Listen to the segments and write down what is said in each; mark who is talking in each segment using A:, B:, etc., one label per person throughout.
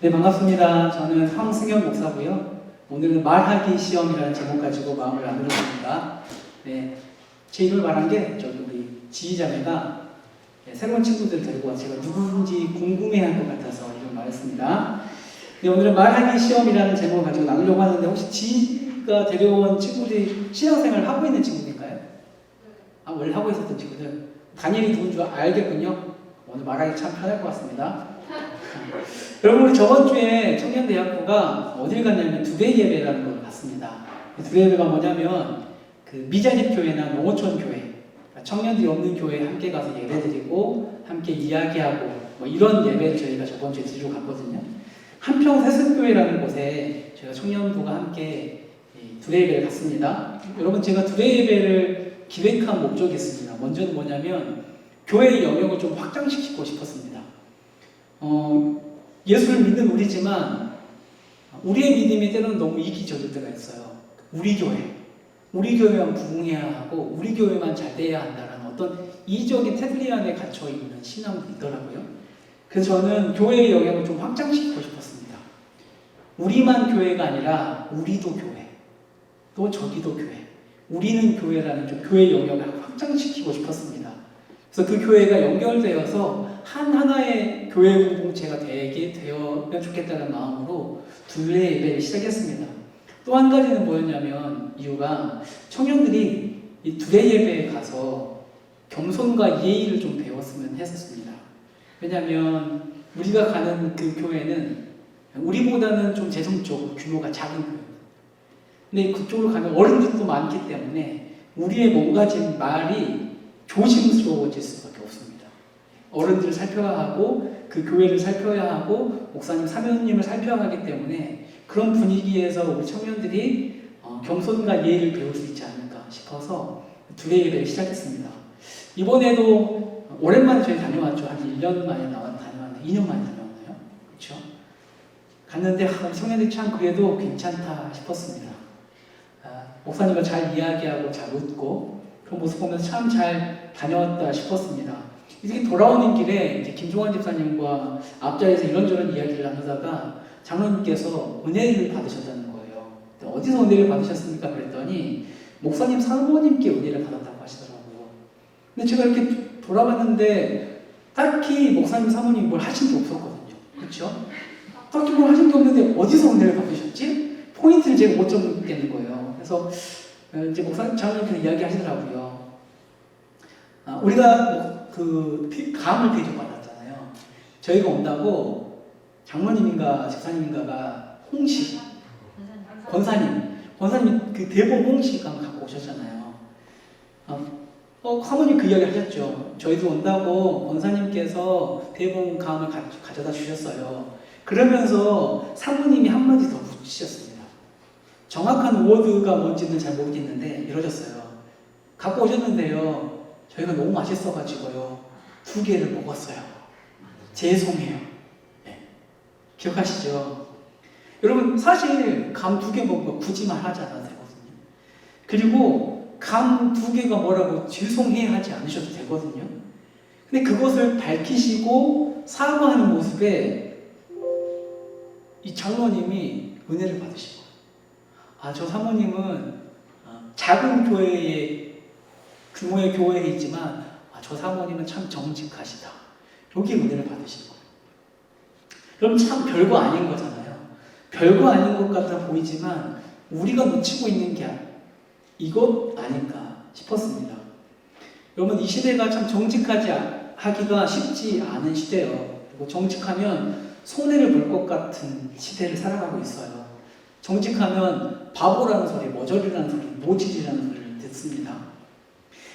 A: 네, 반갑습니다. 저는 황승현 목사고요. 오늘은 말하기 시험이라는 제목 가지고 마음을 나누려 합니다. 네, 제 이름을 말한 게 저기 우리 지휘자매가 새로운 친구들 데리고 와서 제가 누구인지 궁금해할 것 같아서 이름을 말했습니다. 네, 오늘은 말하기 시험이라는 제목을 가지고 나누려고 하는데 혹시 지휘가 데려온 친구들이 신앙생활을 하고 있는 친구들인가요? 아, 원래 하고 있었던 친구들. 다니엘이 누군 줄 알겠군요. 오늘 말하기 참 편할 것 같습니다. 여러분, 우리 저번 주에 청년대학교가 어딜 갔냐면 두데이 예배라는 걸 갔습니다. 두데이 예배가 뭐냐면 그 미자립 교회나 농어촌 교회, 청년들이 없는 교회에 함께 가서 예배드리고 함께 이야기하고 뭐 이런 예배를 저희가 저번 주에 드리러 갔거든요. 한평 세습교회라는 곳에 저희가 청년부가 함께 두데이 예배를 갔습니다. 여러분, 제가 두데이 예배를 기획한 목적이 있습니다. 먼저는 뭐냐면 교회의 영역을 좀 확장시키고 싶었습니다. 예수를 믿는 우리지만 우리의 믿음이 때로는 너무 이기적일 때가 있어요. 우리 교회만 부흥해야 하고 우리 교회만 잘 돼야 한다는 어떤 이적인 테두리 안에 갇혀있는 신앙도 있더라고요. 그래서 저는 교회의 영역을 좀 확장시키고 싶었습니다. 우리만 교회가 아니라 우리도 교회, 또 저기도 교회, 우리는 교회라는 좀 교회 영역을 확장시키고 싶었습니다. 그래서 그 교회가 연결되어서 하나의 교회 공동체가 되게 되면 좋겠다는 마음으로 둘레 예배를 시작했습니다. 또 한 가지는 뭐였냐면 이유가 청년들이 이 둘레 예배에 가서 겸손과 예의를 좀 배웠으면 했었습니다. 왜냐하면 우리가 가는 그 교회는 우리보다는 좀 재성적으로 규모가 작은 교회입니다. 근데 그쪽으로 가면 어른들도 많기 때문에 우리의 몸가짐 말이 조심스러워질 수밖에 없습니다. 어른들을 살펴야 하고 그 교회를 살펴야 하고 목사님, 사모님을 살펴야 하기 때문에 그런 분위기에서 우리 청년들이 겸손과 예의를 배울 수 있지 않을까 싶어서 두레 예배를 시작했습니다. 이번에도 오랜만에 저희 다녀왔죠. 한 1년 만에 다녀왔나요? 2년 만에 다녀왔나요? 그렇죠? 갔는데 청년들이 참 그래도 괜찮다 싶었습니다. 목사님과 잘 이야기하고 잘 웃고 그런 모습 보면서 참 잘 다녀왔다 싶었습니다. 이렇게 돌아오는 길에 이제 김종환 집사님과 앞자리에서 이런저런 이야기를 나누다가 장로님께서 은혜를 받으셨다는 거예요. 어디서 은혜를 받으셨습니까? 그랬더니 목사님 사모님께 은혜를 받았다고 하시더라고요. 근데 제가 이렇게 돌아봤는데 딱히 목사님 사모님이 뭘 하신 게 없었거든요. 그렇죠? 딱히 뭘 하신 게 없는데 어디서 은혜를 받으셨지? 포인트를 제가 못 잡겠는 거예요. 그래서 이제 목사님 장로님께서 이야기하시더라고요. 우리가 감을 대접받았잖아요. 저희가 온다고 장로님인가 집사님인가가 권사님 그 대본 홍시감 갖고 오셨잖아요. 사모님 그 이야기 하셨죠. 저희도 온다고 권사님께서 대본 감을 가져다 주셨어요. 그러면서 사모님이 한마디 더 붙이셨습니다. 정확한 워드가 뭔지는 잘 모르겠는데 이러셨어요. 갖고 오셨는데요. 저희가 너무 맛있어가지고요. 2개를 먹었어요. 죄송해요. 네. 기억하시죠? 여러분, 사실 감 2개 먹고 굳이 말하지 않아도 되거든요. 그리고 감 2개가 뭐라고 죄송해 하지 않으셔도 되거든요. 근데 그것을 밝히시고 사과하는 모습에 이 장로님이 은혜를 받으시고, 저 사모님은 작은 교회의 규모의 교회에 있지만 저 사모님은 참 정직하시다. 여기 은혜를 받으신 거예요. 그럼 참 별거 아닌 거잖아요. 별거 아닌 것 같아 보이지만 우리가 놓치고 있는 게 이것 아닐까 싶었습니다. 여러분, 이 시대가 참 정직하지 하기가 쉽지 않은 시대예요. 그리고 정직하면 손해를 볼 것 같은 시대를 살아가고 있어요. 정직하면 바보라는 소리, 머저리라는 소리, 모질이라는 소리를 듣습니다.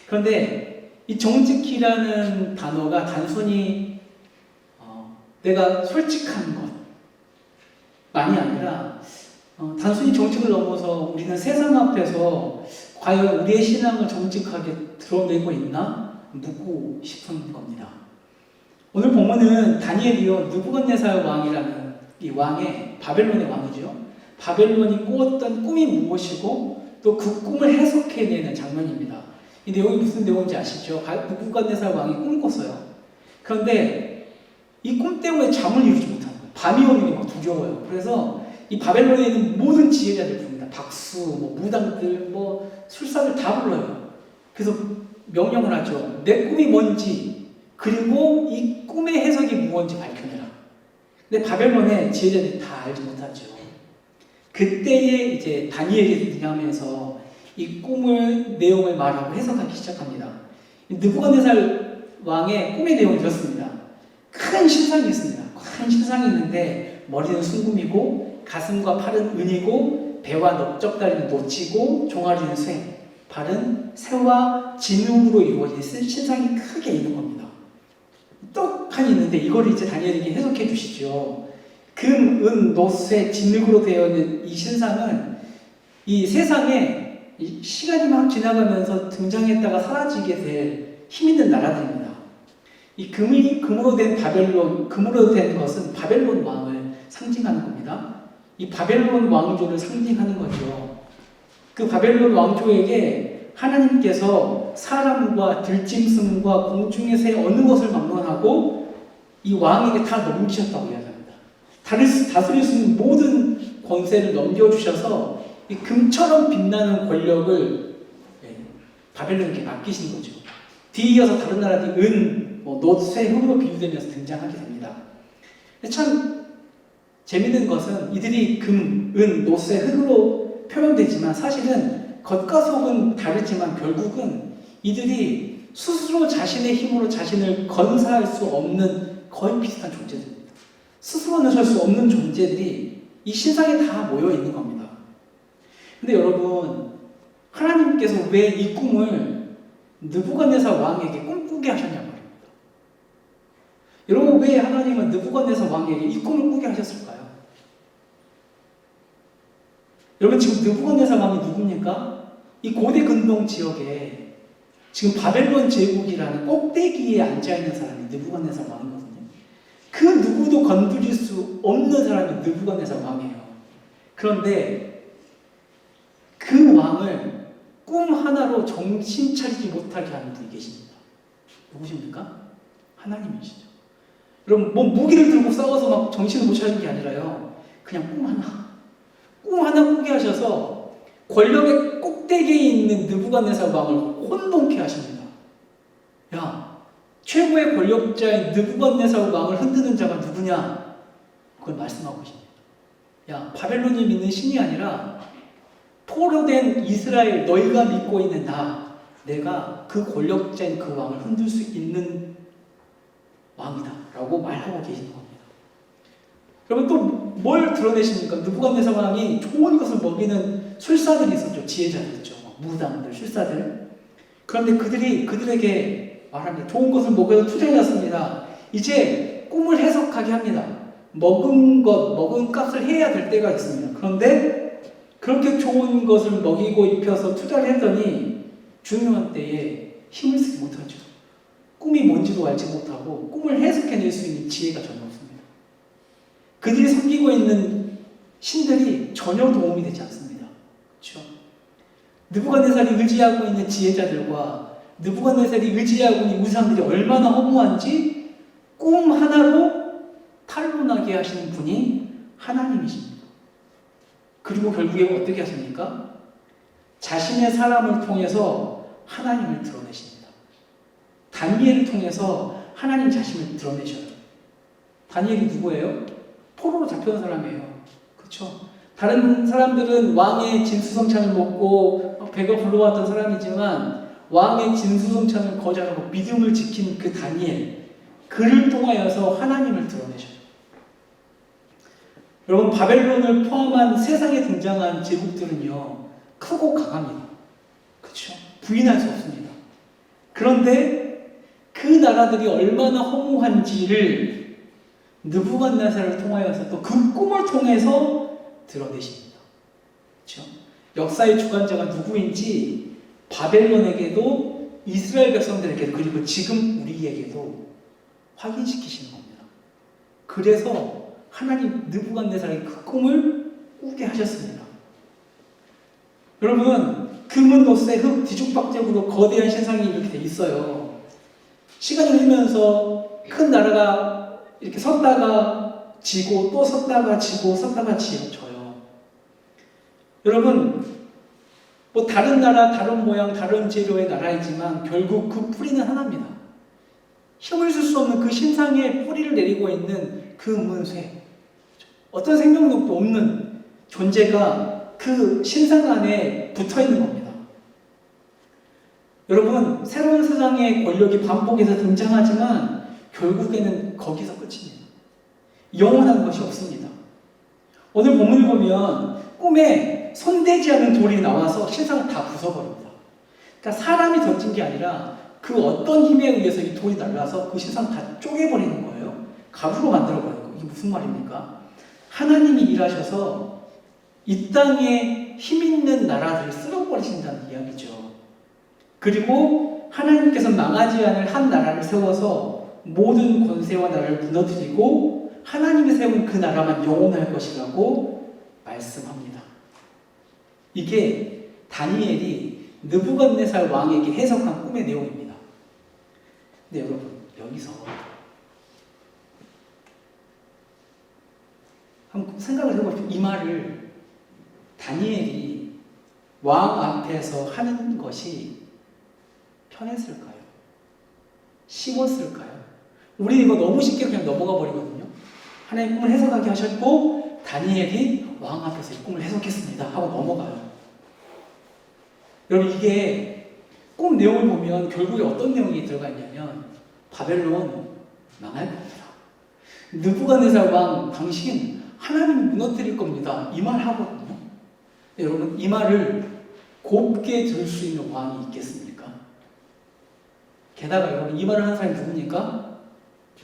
A: 그런데 이 정직이라는 단어가 단순히 내가 솔직한 것만이 아니라 단순히 정직을 넘어서 우리는 세상 앞에서 과연 우리의 신앙을 정직하게 드러내고 있나 묻고 싶은 겁니다. 오늘 본문은 다니엘이요 느부갓네살 왕이라는 이 왕의 바벨론의 왕이죠. 바벨론이 꾸었던 꿈이 무엇이고 또 그 꿈을 해석해내는 장면입니다. 이 내용이 무슨 내용인지 아시죠? 느부갓네살 왕이 꿈을 꿨어요. 그런데 이 꿈 때문에 잠을 이루지 못하는 거예요. 밤이 오는 게 막 두려워요. 그래서 이 바벨론에 있는 모든 지혜자들 부릅니다. 박수, 뭐 무당들, 뭐 술사들 다 불러요. 그래서 명령을 하죠. 내 꿈이 뭔지 그리고 이 꿈의 해석이 무엇인지 밝혀내라. 근데 바벨론의 지혜자들이 다 알지 못하죠. 그때에 이제 다니엘이 등장하면서 이 꿈의 내용을 말하고 해석하기 시작합니다. 느부갓네살 왕의 꿈의 내용이 이렇습니다. 큰 신상이 있습니다. 큰 신상이 있는데 머리는 순금이고 가슴과 팔은 은이고 배와 넓적다리는 노치고 종아리는 쇠, 발은 새와 진흙으로 이루어진 신상이 크게 있는 겁니다. 떡하니 있는데 이걸 이제 다니엘에게 해석해 주시죠. 금, 은, 노, 쇠, 진흙으로 되어 있는 이 신상은 이 세상에 시간이 막 지나가면서 등장했다가 사라지게 될 힘 있는 나라들입니다. 이 금으로 된 바벨론, 금으로 된 것은 바벨론 왕을 상징하는 겁니다. 이 바벨론 왕조를 상징하는 거죠. 그 바벨론 왕조에게 하나님께서 사람과 들짐승과 공중의 새 어느 것을 막론하고 이 왕에게 다 넘기셨다고 이야기합니다. 다스릴 수 있는 모든 권세를 넘겨주셔서 이 금처럼 빛나는 권력을 바벨론에게 맡기신 거죠. 뒤이어서 다른 나라들이 은, 노, 쇠, 흙으로 비유되면서 등장하게 됩니다. 참 재밌는 것은 이들이 금, 은, 노, 쇠, 흙으로 표현되지만 사실은 겉과 속은 다르지만 결국은 이들이 스스로 자신의 힘으로 자신을 건사할 수 없는 거의 비슷한 존재들입니다. 스스로는 설 수 없는 존재들이 이 신상에 다 모여 있는 겁니다. 근데 여러분, 하나님께서 왜 이 꿈을 느부갓네살 왕에게 꿈꾸게 하셨냐 말입니다. 여러분, 왜 하나님은 느부갓네살 왕에게 이 꿈을 꾸게 하셨을까요? 여러분, 지금 느부갓네살 왕이 누굽니까? 이 고대 근동 지역에 지금 바벨론 제국이라는 꼭대기에 앉아있는 사람이 느부갓네살 왕이거든요. 그 누구도 건드릴 수 없는 사람이 느부갓네살 왕이에요. 그런데 그 왕을 꿈 하나로 정신 차리지 못하게 하는 분이 계십니다. 누구십니까? 하나님이시죠. 여러분, 뭐 무기를 들고 싸워서 막 정신을 못 차리는 게 아니라요. 그냥 꿈 하나 꾸게 하셔서 권력의 꼭대기에 있는 느부갓네살 왕을 혼돈케 하십니다. 야, 최고의 권력자인 느부갓네살 왕을 흔드는 자가 누구냐? 그걸 말씀하고 계십니다. 야, 바벨론이 믿는 신이 아니라 포로된 이스라엘 너희가 믿고 있는 내가 그 권력자인 그 왕을 흔들 수 있는 왕이다 라고 말하고 계시는 겁니다. 여러분, 또 뭘 드러내십니까? 느부갓네살 왕이 좋은 것을 먹이는 술사들이 있었죠. 지혜자들 있죠. 무당들, 술사들. 그런데 그들에게 말합니다. 좋은 것을 먹여서 투자해놨습니다. 이제 꿈을 해석하게 합니다. 먹은 값을 해야 될 때가 있습니다. 그런데 그렇게 좋은 것을 먹이고 입혀서 투자를 했더니 중요한 때에 힘을 쓰지 못하죠. 꿈이 뭔지도 알지 못하고 꿈을 해석해낼 수 있는 지혜가 전혀 없습니다. 그들이 섬기고 있는 신들이 전혀 도움이 되지 않습니다. 그렇죠? 느부갓네살이 의지하고 있는 지혜자들과 느부갓네살이 의지하고 있는 우상들이 얼마나 허무한지 꿈 하나로 탄로나게 하시는 분이 하나님이십니다. 그리고 결국에 어떻게 하십니까? 자신의 사람을 통해서 하나님을 드러내십니다. 다니엘을 통해서 하나님 자신을 드러내셔요. 다니엘이 누구예요? 포로로 잡혀온 사람이에요. 그렇죠? 다른 사람들은 왕의 진수성찬을 먹고 배가 불러왔던 사람이지만 왕의 진수성찬을 거절하고 믿음을 지킨 그 다니엘, 그를 통하여서 하나님을 드러내셔요. 여러분, 바벨론을 포함한 세상에 등장한 제국들은요, 크고 강합니다. 그렇죠? 부인할 수 없습니다. 그런데 그 나라들이 얼마나 허무한지를 느부갓네살을 통하여서 또 그 꿈을 통해서 드러내십니다. 그렇죠? 역사의 주관자가 누구인지 바벨론에게도 이스라엘 백성들에게도 그리고 지금 우리에게도 확인시키시는 겁니다. 그래서 하나님 느부갓네살이 그 꿈을 꾸게 하셨습니다. 여러분, 금은 노쇠 흙 뒤죽박죽으로 거대한 신상이 이렇게 돼 있어요. 시간이 흐르면서 큰 나라가 이렇게 섰다가 지고 또 섰다가 지고 섰다가 져요. 여러분, 뭐 다른 나라, 다른 모양, 다른 재료의 나라이지만 결국 그 뿌리는 하나입니다. 힘을 쓸 수 없는 그 신상에 뿌리를 내리고 있는 그 문쇠, 어떤 생명력도 없는 존재가 그 신상 안에 붙어 있는 겁니다. 여러분, 새로운 세상의 권력이 반복해서 등장하지만 결국에는 거기서 끝입니다. 영원한 것이 없습니다. 오늘 본문을 보면 꿈에 손대지 않은 돌이 나와서 신상을 다 부숴버립니다. 그러니까 사람이 던진 게 아니라 그 어떤 힘에 의해서 이 돌이 날라서 그 신상 다 쪼개버리는 거예요. 가루로 만들어버리는 거예요. 이게 무슨 말입니까? 하나님이 일하셔서 이 땅에 힘 있는 나라들을 쓸어버리신다는 이야기죠. 그리고 하나님께서 망하지 않을 한 나라를 세워서 모든 권세와 나라를 무너뜨리고 하나님이 세운 그 나라만 영원할 것이라고 말씀합니다. 이게 다니엘이 느부갓네살 왕에게 해석한 꿈의 내용입니다. 근데 여러분, 여기서 한번 생각을 해보십시오. 이 말을 다니엘이 왕 앞에서 하는 것이 편했을까요? 쉬웠을까요? 우리 이거 너무 쉽게 그냥 넘어가 버리거든요. 하나님 꿈을 해석하게 하셨고 다니엘이 왕 앞에서 이 꿈을 해석했습니다 하고 넘어가요. 여러분, 이게 꿈 내용을 보면 결국에 어떤 내용이 들어가 있냐면 바벨론 망할 겁니다. 느부갓네살 왕 당신 하나님 무너뜨릴 겁니다. 이 말 하거든요. 여러분, 이 말을 곱게 들을 수 있는 왕이 있겠습니까? 게다가 여러분, 이 말을 하는 사람이 누굽니까?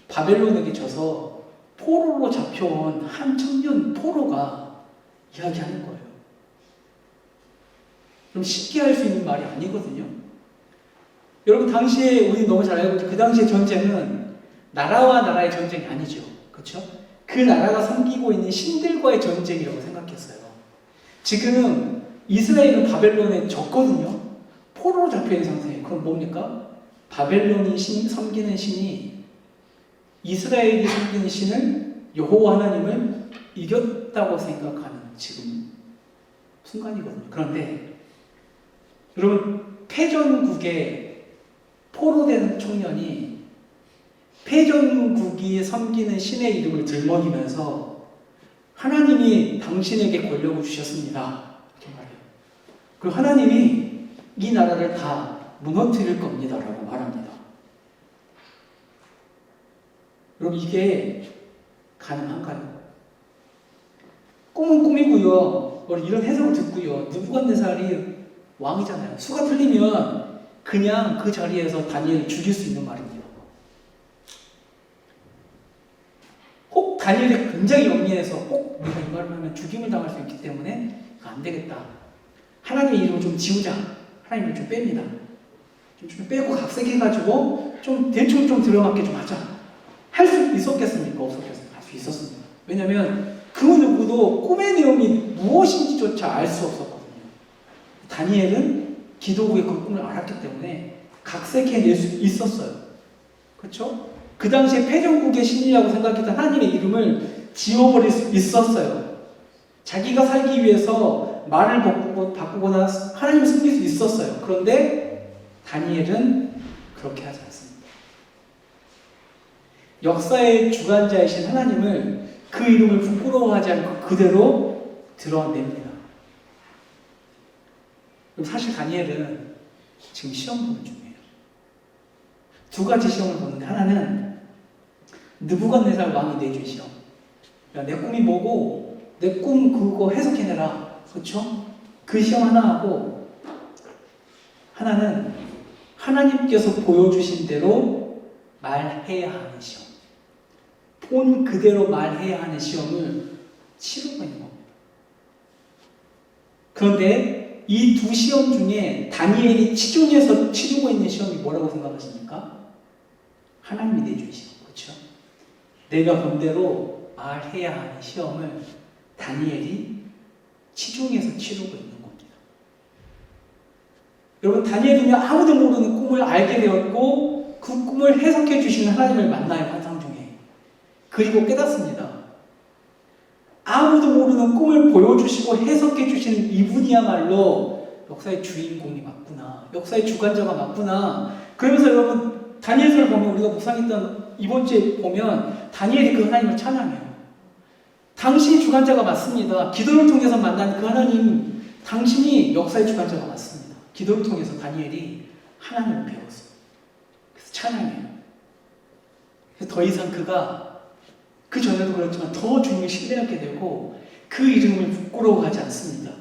A: 바벨론에게 져서 포로로 잡혀온 한 청년 포로가 이야기하는 거예요. 좀 쉽게 할 수 있는 말이 아니거든요. 여러분, 당시에 우리 너무 잘 알고 있죠. 그 당시의 전쟁은 나라와 나라의 전쟁이 아니죠. 그렇죠? 그 나라가 섬기고 있는 신들과의 전쟁이라고 생각했어요. 지금 이스라엘은 바벨론에 졌거든요. 포로로 잡혀있는 상태예요. 그럼 뭡니까? 바벨론이 섬기는 신이 이스라엘이 섬기는 신을, 여호와 하나님을 이겼다고 생각하는 지금 순간이거든요. 그런데 여러분, 패전국에 포로된 청년이 패전국이 섬기는 신의 이름을 들먹이면서 하나님이 당신에게 권력을 주셨습니다 이렇게 말해요. 그리고 하나님이 이 나라를 다 무너뜨릴 겁니다 라고 말합니다. 여러분, 이게 가능한가요? 꿈은 꿈이고요. 이런 해석을 듣고요. 느부갓네살이 왕이잖아요. 수가 틀리면 그냥 그 자리에서 다니엘을 죽일 수 있는 말입니다. 혹 다니엘이 굉장히 영리해서 혹 내가 이 말을 하면 죽임을 당할 수 있기 때문에 안 되겠다. 하나님의 이름을 좀 지우자. 하나님을 좀 뺍니다. 좀 빼고 각색해가지고 좀 대충 좀 들어맞게 좀 하자. 할 수 있었겠습니까? 없었겠습니까? 할 수 있었습니다. 왜냐하면 그 누구도 꿈의 내용이 무엇인지조차 알 수 없었거든요. 다니엘은 기도 후에 그 꿈을 알았기 때문에 각색해낼 수 있었어요. 그렇죠? 그 당시에 패전국의 신이라고 생각했던 하나님의 이름을 지워버릴 수 있었어요. 자기가 살기 위해서 말을 바꾸거나 하나님을 숨길 수 있었어요. 그런데 다니엘은 그렇게 하지 않습니다. 역사의 주관자이신 하나님을, 그 이름을 부끄러워하지 않고 그대로 드러냅니다. 사실 다니엘은 지금 시험 보는 중이에요. 두 가지 시험을 보는데, 하나는 느부갓네살 왕이 내준 시험. 야, 내 꿈이 뭐고 내 꿈 그거 해석해내라. 그렇죠? 그 시험 하나 하고, 하나는 하나님께서 보여주신 대로 말해야 하는 시험. 본 그대로 말해야 하는 시험을 치르고 있는 겁니다. 그런데 이 두 시험 중에 다니엘이 치중해서 치르고 있는 시험이 뭐라고 생각하십니까? 하나님이 내준 시험. 그렇죠? 내가 본 대로 말해야 하는 시험을 다니엘이 치중해서 치르고 있는 겁니다. 여러분, 다니엘은 아무도 모르는 꿈을 알게 되었고 그 꿈을 해석해 주시는 하나님을 만나요, 환상 중에. 그리고 깨닫습니다. 아무도 모르는 꿈을 보여주시고 해석해 주시는 이분이야말로 역사의 주인공이 맞구나. 역사의 주관자가 맞구나. 그러면서 여러분 다니엘서를 보면 우리가 묵상했던 이번 주에 보면 다니엘이 그 하나님을 찬양해요. 당신이 주관자가 맞습니다. 기도를 통해서 만난 그 하나님, 당신이 역사의 주관자가 맞습니다. 기도를 통해서 다니엘이 하나님을 배웠어요. 그래서 찬양해요. 그래서 더 이상 그가 그 전에도 그렇지만 더 주님을 신뢰하게 되고 그 이름을 부끄러워하지 않습니다.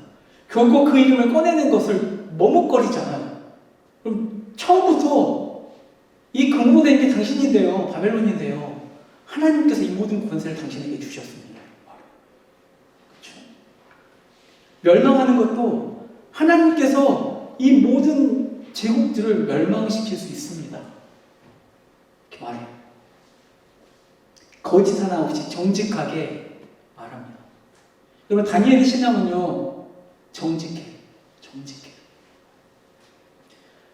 A: 결국 그 이름을 꺼내는 것을 머뭇거리잖아요. 그럼 처음부터 이 근무된 게 당신인데요. 바벨론인데요. 하나님께서 이 모든 권세를 당신에게 주셨습니다. 그렇죠? 멸망하는 것도 하나님께서 이 모든 제국들을 멸망시킬 수 있습니다. 이렇게 말해요. 거짓 하나 없이 정직하게 말합니다. 여러분 다니엘의 신앙은요 정직해.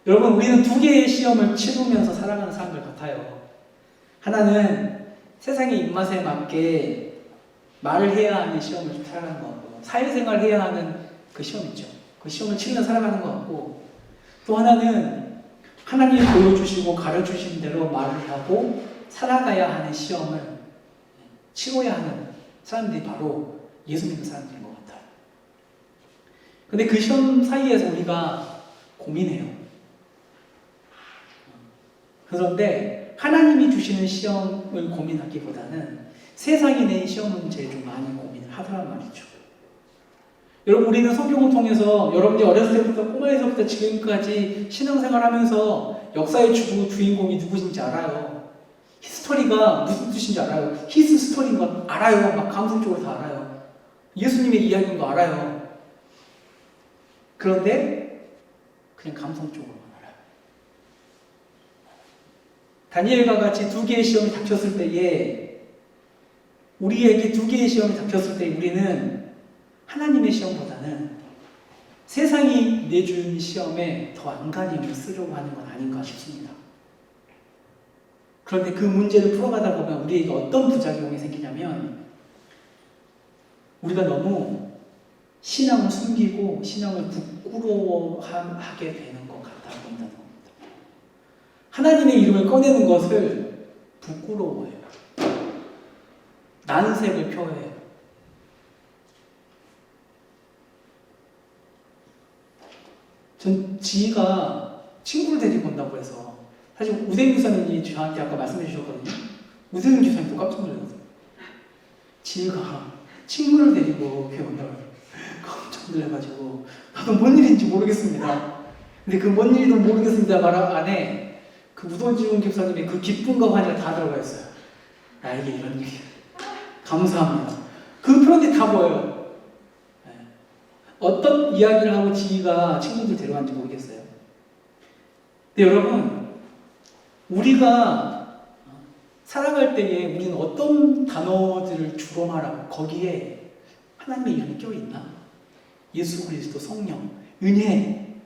A: 여러분 우리는 두 개의 시험을 치르면서 살아가는 사람들 같아요. 하나는 세상의 입맛에 맞게 말을 해야 하는 시험을 살아가는 것 같고, 사회생활을 해야 하는 그 시험 있죠. 그 시험을 치르며 살아가는 것 같고, 또 하나는 하나님이 보여주시고 가르쳐주신 대로 말을 하고 살아가야 하는 시험을 치러야 하는 사람들이 바로 예수 믿는 사람들인 것 같아요. 근데 그 시험 사이에서 우리가 고민해요. 그런데 하나님이 주시는 시험을 고민하기보다는 세상이 낸 시험 문제에 좀 많이 고민을 하더란 말이죠. 여러분 우리는 성경을 통해서 여러분들이 어렸을 때부터 꼬마에서부터 지금까지 신앙생활하면서 역사의 주인공이 누구신지 알아요. 히스토리가 무슨 뜻인지 알아요. 히스 스토리인 거 알아요. 막 감성적으로 다 알아요. 예수님의 이야기인 거 알아요. 그런데 그냥 감성적으로만 알아요. 다니엘과 같이 두 개의 시험이 닥쳤을 때에, 우리에게 두 개의 시험이 닥쳤을 때 우리는 하나님의 시험보다는 세상이 내준 시험에 더 안간힘을 쓰려고 하는 건 아닌가 싶습니다. 그런데 그 문제를 풀어가다 보면 우리에게 어떤 부작용이 생기냐면, 우리가 너무 신앙을 숨기고 신앙을 부끄러워하게 되는 것 같아 보인다는 겁니다. 하나님의 이름을 꺼내는 것을 부끄러워해요. 난색을 표해요. 전 지희가 친구를 데리고 온다고 해서, 사실 우대인 교사님이 저한테 아까 말씀해 주셨거든요. 우대인 교사님도 깜짝 놀랐어요. 지희가 친구를 데리고 교회 온다고 해서 깜짝 놀라가지고 나도 뭔 일인지 모르겠습니다. 근데 그 뭔 일인지 모르겠습니다 말 안에 그 우도지훈 교사님의 그 기쁨과 환희가 다 들어가 있어요. 나에게 이런 일이 감사합니다. 그 표현이 다 보여요. 네. 어떤 이야기를 하고 지희가 친구들 데려왔는지 모르겠어요. 근데 여러분, 우리가 살아갈 때에 우리는 어떤 단어들을 주로 말하고 거기에 하나님의 이름이 껴있나? 예수 그리스도, 성령, 은혜,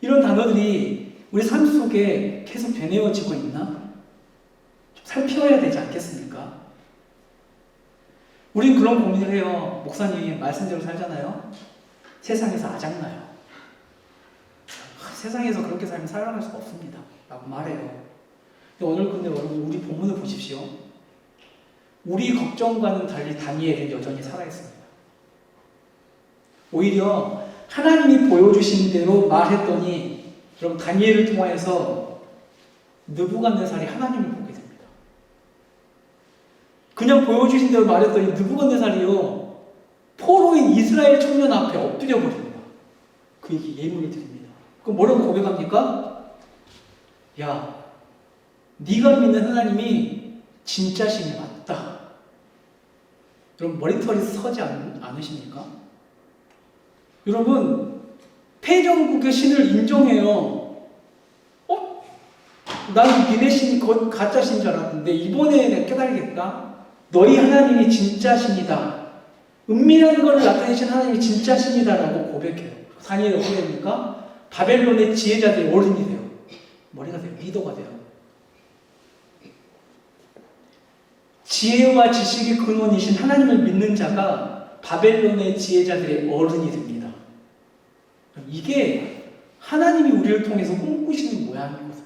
A: 이런 단어들이 우리 삶 속에 계속 되뇌어지고 있나? 좀 살펴야 되지 않겠습니까? 우린 그런 고민을 해요. 목사님 말씀대로 살잖아요. 세상에서 아작나요. 세상에서 그렇게 살면 살아갈 수가 없습니다 라고 말해요. 근데 여러분 우리 본문을 보십시오. 우리 걱정과는 달리 다니엘은 여전히 살아있습니다. 오히려 하나님이 보여주신 대로 말했더니, 여러분 다니엘을 통해서 느부갓네살이 하나님을 보게 됩니다. 그냥 보여주신 대로 말했더니 느부갓네살이요 포로인 이스라엘 청년 앞에 엎드려 버립니다. 그에게 예물을 드립니다. 그럼 뭐라고 고백합니까? 야, 네가 믿는 하나님이 진짜 신이 맞다. 여러분 머리털이 서지 않으십니까? 여러분 패전국의 신을 인정해요. 난 니네 신이 가짜 신인 줄 알았는데 이번에 내가 깨달겠다. 너희 하나님이 진짜 신이다. 은밀한 것을 나타내신 하나님이 진짜 신이다라고 고백해요. 다니엘이 어떻게 됩니까? 바벨론의 지혜자들의 어른이 돼요. 머리가 돼요. 리더가 돼요. 지혜와 지식의 근원이신 하나님을 믿는 자가 바벨론의 지혜자들의 어른이 됩니다. 이게 하나님이 우리를 통해서 꿈꾸시는 모양이거든요.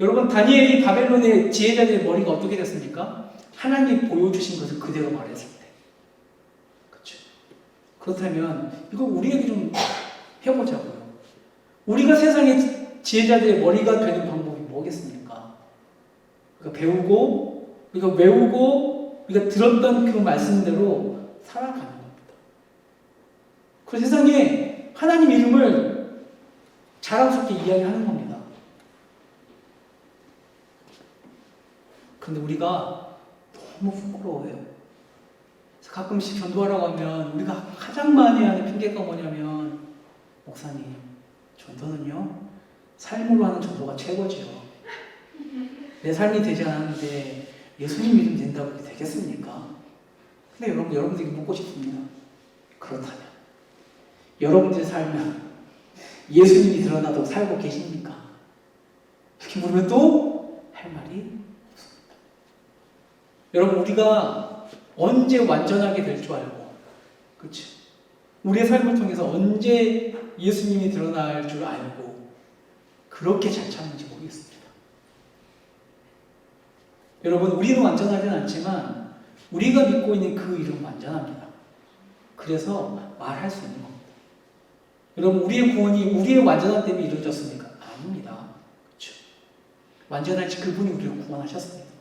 A: 여러분, 다니엘이 바벨론의 지혜자들의 머리가 어떻게 됐습니까? 하나님이 보여주신 것을 그대로 말했을 때. 그렇죠? 그렇다면 이거 우리에게 좀 해보자고요. 우리가 세상의 지혜자들의 머리가 되는 방법이 뭐겠습니까? 우리가 배우고, 우리가 외우고, 우리가 들었던 그 말씀대로 살아가는 겁니다. 그 세상에 하나님 이름을 자랑스럽게 이야기하는 겁니다. 그런데 우리가 너무 부끄러워해요. 그래서 가끔씩 전도하라고 하면 우리가 가장 많이 하는 핑계가 뭐냐면, 목사님, 전도는요, 삶으로 하는 전도가 최고지요. 내 삶이 되지 않았는데 예수님 이름 된다고 되겠습니까? 근데 여러분들에게 묻고 싶습니다. 그렇다면 여러분들이 살면 예수님이 드러나도 살고 계십니까? 이렇게 물으면 또 할 말이 없습니다. 여러분, 우리가 언제 완전하게 될 줄 알고, 그렇죠? 우리의 삶을 통해서 언제 예수님이 드러날 줄 알고 그렇게 잘 참는지 모르겠습니다. 여러분, 우리는 완전하진 않지만 우리가 믿고 있는 그 이름은 완전합니다. 그래서 말할 수 있는 겁니다. 여러분, 우리의 구원이 우리의 완전함 때문에 이루어졌습니까? 아닙니다. 그렇죠? 완전하지 그분이 우리를 구원하셨습니다.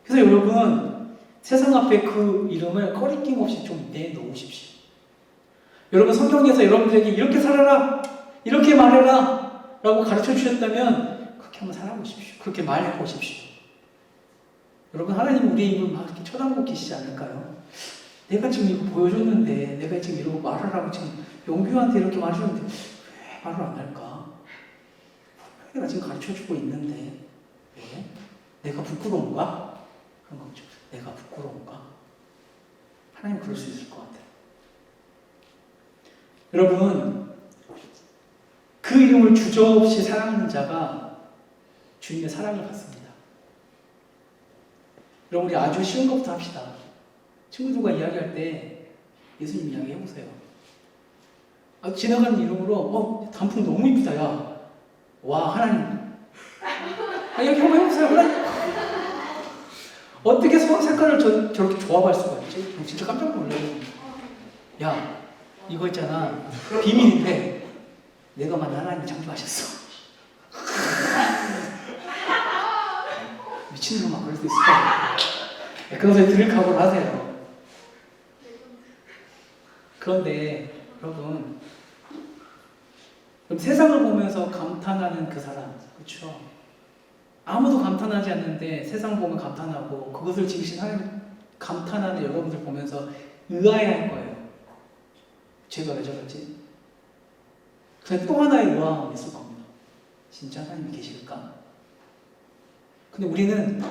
A: 그래서 여러분, 세상 앞에 그 이름을 거리낌 없이 좀 내놓으십시오. 여러분, 성경에서 여러분들에게 이렇게 살아라, 이렇게 말해라 라고 가르쳐 주셨다면 그렇게 한번 살아보십시오. 그렇게 말해보십시오. 여러분, 하나님 우리의 입을 막 이렇게 쳐다보고 계시지 않을까요? 내가 지금 이거 보여줬는데, 내가 지금 이러고 말하라고 지금 용규한테 이렇게 말해줬는데 왜 말을 안 할까? 내가 지금 가르쳐주고 있는데 왜? 내가 부끄러운가? 그런 거죠. 내가 부끄러운가? 하나님 그럴 수 있을 것 같아요. 여러분, 그 이름을 주저없이 사랑하는 자가 주님의 사랑을 받습니다. 여러분, 우리 아주 쉬운 것부터 합시다. 친구들과 이야기할 때 예수님 이야기 해보세요. 지나가는 이름으로 단풍 너무 이쁘다. 야, 와, 하나님. 이야기 한번 해보세요. 하나님. 어떻게 서로 색깔을 저렇게 조합할 수가 있지? 진짜 깜짝 놀라요. 야, 이거 있잖아, 비밀인데 내가 만난 하나님이 창조하셨어. 미친놈아, 그럴 수 있을까? 그런 소리 들을 각오를 하세요. 그런데 여러분, 세상을 보면서 감탄하는 그 사람, 그렇죠? 아무도 감탄하지 않는데 세상 보면 감탄하고, 그것을 지으신 하나님 감탄하는 여러분들 보면서 의아해할 거예요. 제가 왜 저랬지? 그래서 또 하나의 의아함이 있을 겁니다. 진짜 하나님이 계실까? 근데 우리는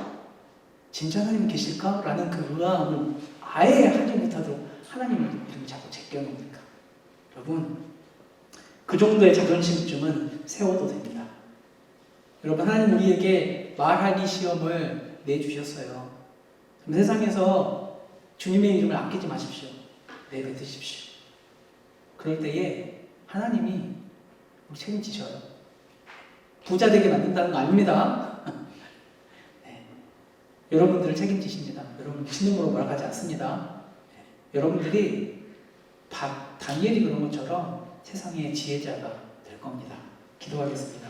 A: 진짜 하나님이 계실까? 라는 그 의아함을 아예 하지 못하도록 하나님의 이름을 자꾸 제껴놓으니까. 여러분, 그 정도의 자존심쯤은 세워도 됩니다. 여러분, 하나님 우리에게 말하기 시험을 내주셨어요. 세상에서 주님의 이름을 아끼지 마십시오. 내뱉으십시오. 그럴 때에 하나님이 우리 책임지셔요. 부자 되게 만든다는 거 아닙니다. 네. 여러분들을 책임지십니다. 여러분 미친놈으로 몰아가지 않습니다. 네. 여러분들이 다니엘이 그런 것처럼 세상의 지혜자가 될 겁니다. 기도하겠습니다.